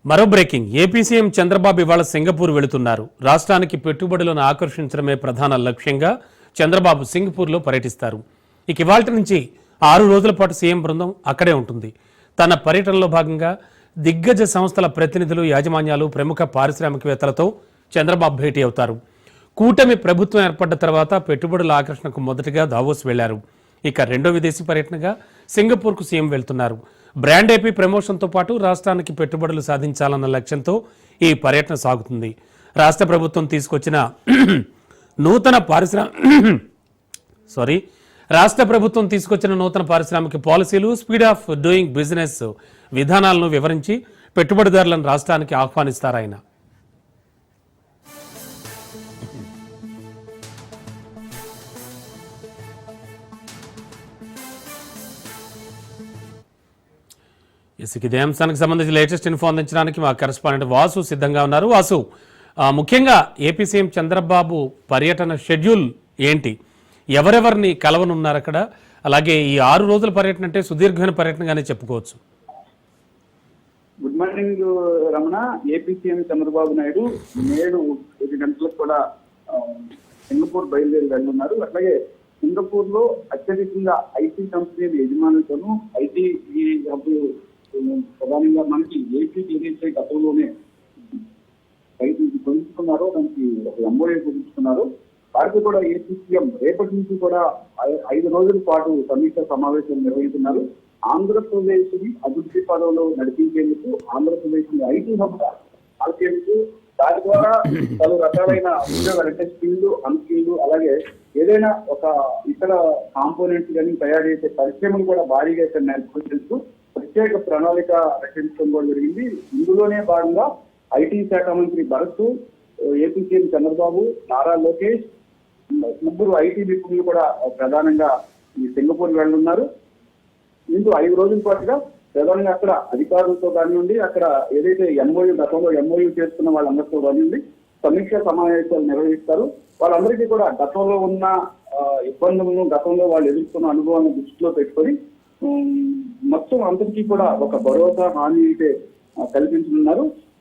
మరో breaking AP CM Chandrababu ఇవాళ Singapore వెళుతున్నారు. రాష్ట్రానికి పెట్టుబడులను ఆకర్షించడమే ప్రధాన లక్ష్యంగా చంద్రబాబు సింగపూర్లో పర్యటిస్తారు. ఇక ఇవాల్టి నుంచి 6 రోజుల పాటు సీఎం బృందం అక్కడే ఉంటుంది. తన పర్యటనలో భాగంగా దిగ్గజ సంస్థల ప్రతినిధులు, యాజమాన్యాలు, ప్రముఖ పారిశ్రామికవేత్తలతో చంద్రబాబు భేటీ అవుతారు. కూటమి ప్రభుత్వం ఏర్పడ్డ తర్వాత పెట్టుబడుల ఆకర్షణకు మొదటగా దావోస్ వెళ్లారు. ఇక రెండో విదేశీ పర్యటనగా సింగపూర్కు సీఎం వెళ్తున్నారు. బ్రాండ్ ఏపీ ప్రమోషన్తో పాటు రాష్ట్రానికి పెట్టుబడులు సాధించాలన్న లక్ష్యంతో ఈ పర్యటన సాగుతుంది. రాష్ట్ర ప్రభుత్వం తీసుకొచ్చిన నూతన పారిశ్రామిక పాలసీలు, స్పీడ్ ఆఫ్ డూయింగ్ బిజినెస్ విధానాలను వివరించి పెట్టుబడిదారులను రాష్ట్రానికి ఆహ్వానిస్తారాయన. ఇదే అంశానికి సంబంధించి లేటెస్ట్ ఇన్ఫో అందించడానికి మా కరెస్పాండెంట్ వాసు సిద్ధంగా ఉన్నారు. వాసు, ముఖ్యంగా ఏపీ సీఎం చంద్రబాబు పర్యటన షెడ్యూల్ ఏంటి? ఎవరెవరిని కలవనున్నారు అక్కడ? అలాగే ఈ 6 రోజుల పర్యటన అంటే సుదీర్ఘమైన పర్యటనగానే చెప్పుకోవచ్చు. Good morning Ramana. AP CM Chandrababu Naidu నేడు 7 గంటలకు కూడా సింగపూర్ బయలుదేరి వెళ్ళున్నారు. అట్లాగే సింగపూర్ లో అత్యధికంగా ఐటీ కంపెనీల యజమానులతోనూ ఐటీ హబ్ ప్రధానంగా మనకి ఏపీ ఏదైతే గతంలోనే పొందుతున్నారు, దానికి ఒక ఎంఓఏ పొందుతున్నారు. వారికి కూడా ఏపీ సీఎం రేపటి నుంచి కూడా 5 రోజుల పాటు సమీక్ష సమావేశం నిర్వహిస్తున్నారు. ఆంధ్రప్రదేశ్ ని అభివృద్ధి పదంలో నడిపించేందుకు, ఆంధ్రప్రదేశ్ ని ఐటీ హబ్ మార్చేందుకు, దాని ద్వారా పలు రకాలైన ఉద్యోగాలు అంటే స్కిల్లు, అన్స్కిల్లు, అలాగే ఏదైనా ఒక ఇతర కాంపోనెంట్స్ కానీ తయారు చేసే పరిశ్రమలు కూడా భారీగా ఇక్కడ నెలకొల్చేందుకు ప్రత్యేక ప్రణాళిక రచించడం కూడా జరిగింది. ఇందులోనే భాగంగా ఐటీ శాఖ మంత్రి భరత్, ఏపీ సీఎం చంద్రబాబు, నారా లోకేష్, ముగ్గురు ఐటీ నిపుణులు కూడా ప్రధానంగా ఈ సింగపూర్ వెళ్ళున్నారు. ఇందులో 5 రోజుల పాటుగా ప్రధానంగా అక్కడ అధికారులతో కానివ్వండి, అక్కడ ఏదైతే గతంలో ఎంఓయూ చేస్తున్న వాళ్ళందరితో కానివ్వండి సమీక్ష సమావేశాలు నిర్వహిస్తారు. వాళ్ళందరికీ కూడా గతంలో ఉన్న ఇబ్బందులను, గతంలో వాళ్ళు ఎదుర్కొన్న అనుభవాన్ని దృష్టిలో పెట్టుకొని మొత్తం అందరికీ కూడా ఒక భరోసా, హామీ అయితే కల్పించనున్నారు.